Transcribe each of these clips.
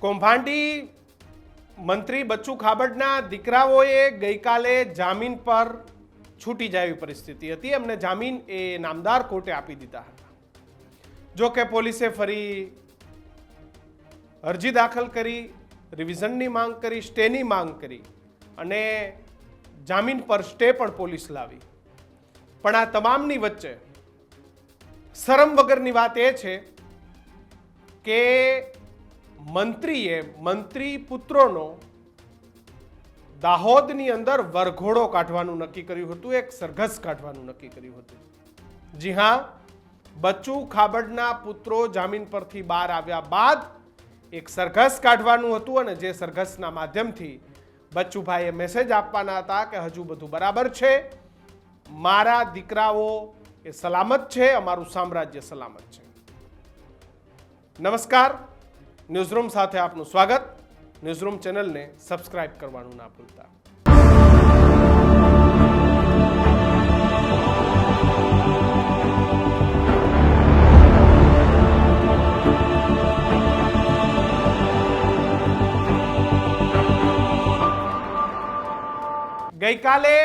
કૌભાંડી મંત્રી બચ્ચુ ખાબડના દીકરાઓએ ગઈકાલે જામીન પર છૂટી જાય એવી પરિસ્થિતિ હતી. એમને જામીન એ નામદાર કોર્ટે આપી દીધા હતા. જો કે પોલીસે ફરી અરજી દાખલ કરી, રિવિઝનની માંગ કરી, સ્ટેની માંગ કરી અને જામીન પર સ્ટે પણ પોલીસ લાવી. પણ આ તમામની વચ્ચે શરમ વગરની વાત એ છે કે મંત્રી પુત્રોનો દાહોદની અંદર વરઘોડો કાઢવાનું નક્કી કર્યું હતું, એક સરઘસ કાઢવાનું નક્કી કર્યું હતું. જી હા, બચ્ચુ ખાબડના પુત્રો જામીન પરથી બહાર આવ્યા બાદ એક સરઘસ કાઢવાનું હતું અને જે સરઘસના માધ્યમથી બચ્ચુભાઈએ મેસેજ આપવાના હતા કે હજુ બધું બરાબર છે, મારા દીકરાઓ એ સલામત છે, અમારું સામ્રાજ્ય સલામત છે. નમસ્કાર, ન્યૂઝરૂમ સાથે આપનું સ્વાગત. ન્યૂઝરૂમ ચેનલને સબસ્ક્રાઇબ કરવાનું ના ભૂલતા. ગઈકાલે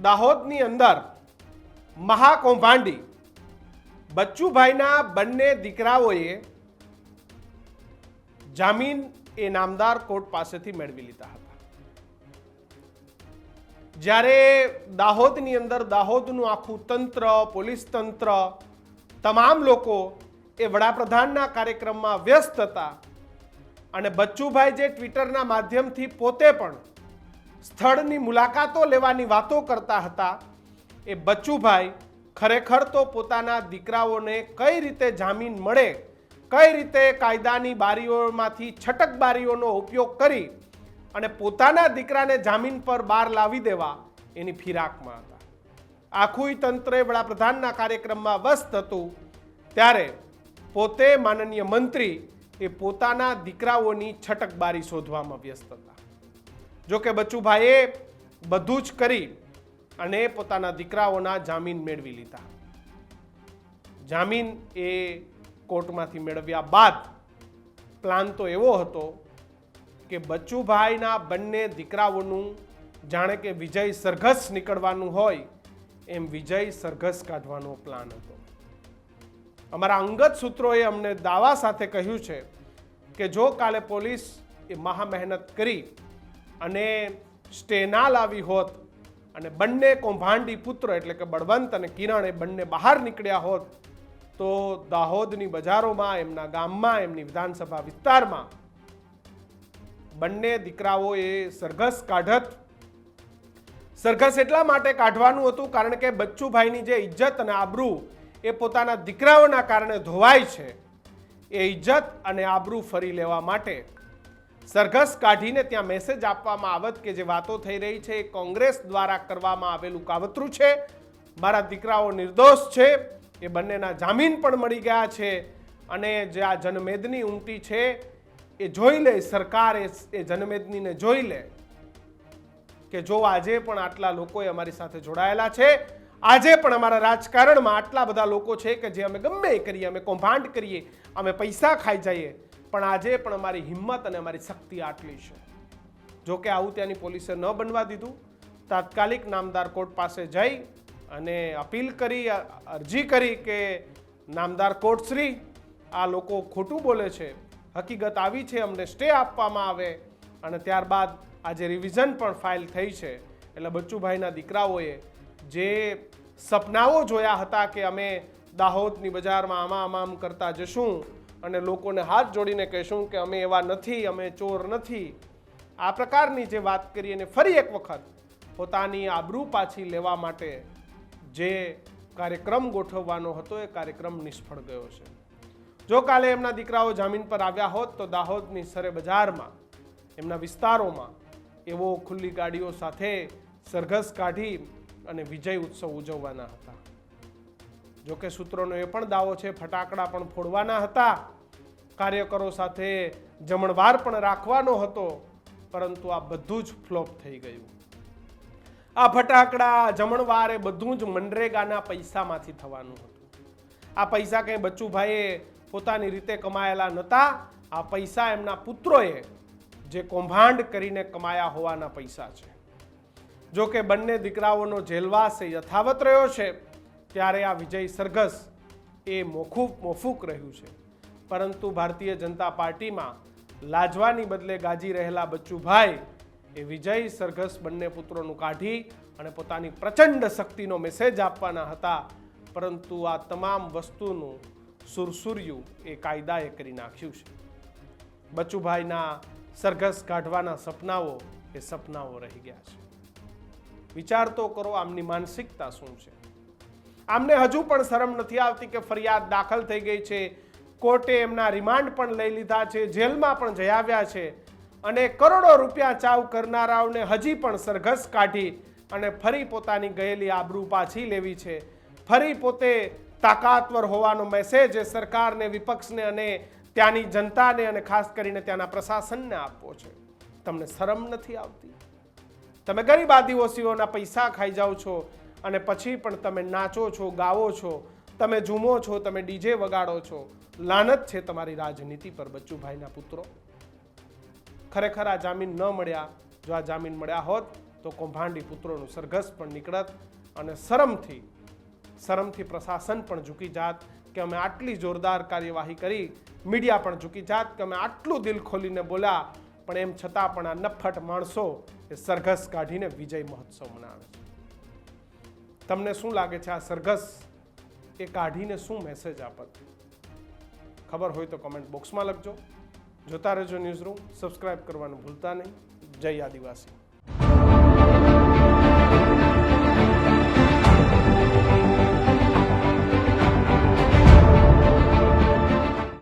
દાહોદની અંદર મહાકૌભાંડી બચ્ચુભાઈના બંને દીકરાઓએ જામીન એ નામદાર કોર્ટ પાસેથી મેળવી લીધા હતા. જ્યારે દાહોદની અંદર દાહોદનું આખું તંત્ર, પોલીસ તંત્ર, તમામ લોકો એ વડાપ્રધાનના કાર્યક્રમમાં વ્યસ્ત હતા અને બચ્ચુભાઈ જે ટ્વિટરના માધ્યમથી પોતે પણ સ્થળની મુલાકાતો લેવાની વાતો કરતા હતા, એ બચ્ચુભાઈ ખરેખર તો પોતાના દીકરાઓને કઈ રીતે જામીન મળે, કઈ રીતે કાયદાની બારીઓમાંથી છટક બારીઓનો ઉપયોગ કરી અને પોતાના દીકરાને જામીન પર બહાર લાવી દેવા એની ફિરાકમાં હતા. આખું તંત્ર વડાપ્રધાનના કાર્યક્રમમાં વ્યસ્ત હતું ત્યારે પોતે માનનીય મંત્રી એ પોતાના દીકરાઓની છટક બારી શોધવામાં વ્યસ્ત હતા. જો કે બચ્ચુભાઈએ બધું જ કરી અને પોતાના દીકરાઓના જામીન મેળવી લીધા. જામીન એ કોર્ટમાંથી મેળવ્યા બાદ પ્લાન તો એવો હતો કે બચ્ચુભાઈના બંને દીકરાઓનું જાણે કે વિજય સરઘસ નીકળવાનું હોય એમ વિજય સરઘસ કાઢવાનો પ્લાન હતો. અમારા અંગત સૂત્રોએ અમને દાવા સાથે કહ્યું છે કે જો કાલે પોલીસ એ મહા મહેનત કરી અને સ્ટે ના લાવી હોત અને બંને કૌભાંડી પુત્ર એટલે કે બળવંત અને કિરણ એ બંને બહાર નીકળ્યા હોત તો દાહોદની બજારોમાં, એમના ગામમાં, એમની વિધાનસભા વિસ્તારમાં બંને દીકરાઓ એ સરઘસ કાઢત. સરઘસ એટલા માટે કાઢવાનું હતું કારણ કે બચ્ચુભાઈની જે ઇજ્જત અને આબરૂ એ પોતાના દીકરાઓના કારણે ધોવાય છે, એ ઇજ્જત અને આબરૂ ફરી લેવા માટે સરઘસ કાઢીને ત્યાં મેસેજ આપવામાં આવત કે જે વાતો થઈ રહી છે એ કોંગ્રેસ દ્વારા કરવામાં આવેલું કાવતરું છે, મારા દીકરાઓ નિર્દોષ છે, એ બંનેના જામીન પણ મળી ગયા છે અને જે આ જનમેદની ઉમટી છે એ જોઈ લે સરકાર, એ જનમેદનીને જોઈ લે કે જો આજે પણ આટલા લોકોએ અમારી સાથે જોડાયેલા છે, આજે પણ અમારા રાજકારણમાં આટલા બધા લોકો છે કે જે અમે ગમે એ કરીએ, અમે કૌભાંડ કરીએ, અમે પૈસા ખાઈ જઈએ, પણ આજે પણ અમારી હિંમત અને અમારી શક્તિ આટલી છે. જો કે આવું ત્યાંની પોલીસે ન બનવા દીધું. તાત્કાલિક નામદાર કોર્ટ પાસે જઈ અને અપીલ કરી, અરજી કરી કે નામદાર કોર્ટશ્રી, આ લોકો ખોટું બોલે છે, હકીકત આવી છે, અમને સ્ટે આપવામાં આવે. અને ત્યારબાદ આજે રિવિઝન પણ ફાઇલ થઈ છે. એટલે બચ્ચુભાઈના દીકરાઓએ જે સપનાઓ જોયા હતા કે અમે દાહોદની બજારમાં આમ કરતા જશું અને લોકોને હાથ જોડીને કહેશું કે અમે એવા નથી, અમે ચોર નથી, આ પ્રકારની જે વાત કરી અને ફરી એક વખત પોતાની આબરૂ પાછી લેવા માટે જે કાર્યક્રમ ગોઠવવાનો હતો એ કાર્યક્રમ નિષ્ફળ ગયો છે. જો કાલે એમના દીકરાઓ જામીન પર આવ્યા હોત તો દાહોદની સરે બજારમાં, એમના વિસ્તારોમાં એવો ખુલ્લી ગાડીઓ સાથે સરઘસ કાઢી અને વિજય ઉત્સવ ઉજવવાના હતા. જો કે સૂત્રોનો એ પણ દાવો છે ફટાકડા પણ ફોડવાના હતા, કાર્યકરો સાથે જમણવાર પણ રાખવાનો હતો, પરંતુ આ બધું જ ફ્લોપ થઈ ગયું. આ ફટાકડા, જમણવાર એ બધું જ મનરેગાના પૈસામાંથી થવાનું હતું. આ પૈસા કંઈ બચ્ચુભાઈએ પોતાની રીતે કમાયેલા નહોતા, આ પૈસા એમના પુત્રોએ જે કૌભાંડ કરીને કમાયા હોવાના પૈસા છે. જો કે બંને દીકરાઓનો જેલવાસ યથાવત રહ્યો છે ત્યારે આ વિજય સરઘસ એ મોફૂક રહ્યું છે. પરંતુ ભારતીય જનતા પાર્ટીમાં લાજવાની બદલે ગાજી રહેલા બચ્ચુભાઈ એ વિજય સરઘસ બંને પુત્રોનું કાઢી અને પોતાની પ્રચંડ શક્તિનો મેસેજ આપવાના હતા. પરંતુ આ તમામ વસ્તુનું સુરસુર્યું એ કાયદાએ કરી નાખ્યું છે. બચ્ચુભાઈના સરઘસ કાઢવાના સપનાઓ એ સપનાઓ રહી ગયા છે. વિચાર તો કરો આમની માનસિકતા શું છે. આમને હજુ પણ શરમ નથી આવતી કે ફરિયાદ દાખલ થઈ ગઈ છે, કોર્ટે એમના રિમાન્ડ પણ લઈ લીધા છે, જેલમાં પણ જઈ આવ્યા છે અને કરોડો રૂપિયા ચાવ કરનારાઓને હજી પણ સરઘસ કાઢી અને ફરી પોતાની ગયેલી આબરૂ પાછી લેવી છે. ફરી પોતે તાકાતવર હોવાનો મેસેજ એ સરકારને, વિપક્ષને અને ત્યાંની જનતાને અને ખાસ કરીને ત્યાંના પ્રશાસનને આપવો છે. તમને શરમ નથી આવતી? તમે ગરીબ આદિવાસીઓના પૈસા ખાઈ જાઓ છો અને પછી પણ તમે નાચો છો, ગાવો છો, તમે ઝૂમો છો, તમે ડીજે વગાડો છો. લાનત છે તમારી રાજનીતિ પર બચ્ચુભાઈના પુત્રો. ખરેખર આ જામીન ન મળ્યા, જો આ જામીન મળ્યા હોત તો કૌભાંડી પુત્રોનું સરઘસ પણ નીકળત અને શરમથી પ્રશાસન પણ ઝૂકી જાત કે અમે આટલી જોરદાર કાર્યવાહી કરી, મીડિયા પણ ઝૂકી જાત કે અમે આટલું દિલ ખોલીને બોલ્યા, પણ એમ છતાં પણ આ નફ્ફટ માણસો એ સરઘસ કાઢીને વિજય મહોત્સવ મનાવે છે. તમને શું લાગે છે આ સરઘસ એ કાઢીને શું મેસેજ આપત? ખબર હોય તો કમેન્ટ બોક્સમાં લખજો. જોતા રહેજો ન્યૂઝરૂમ. સબસ્ક્રાઇબ કરવાનું ભૂલતા નહીં. જય આદિવાસી.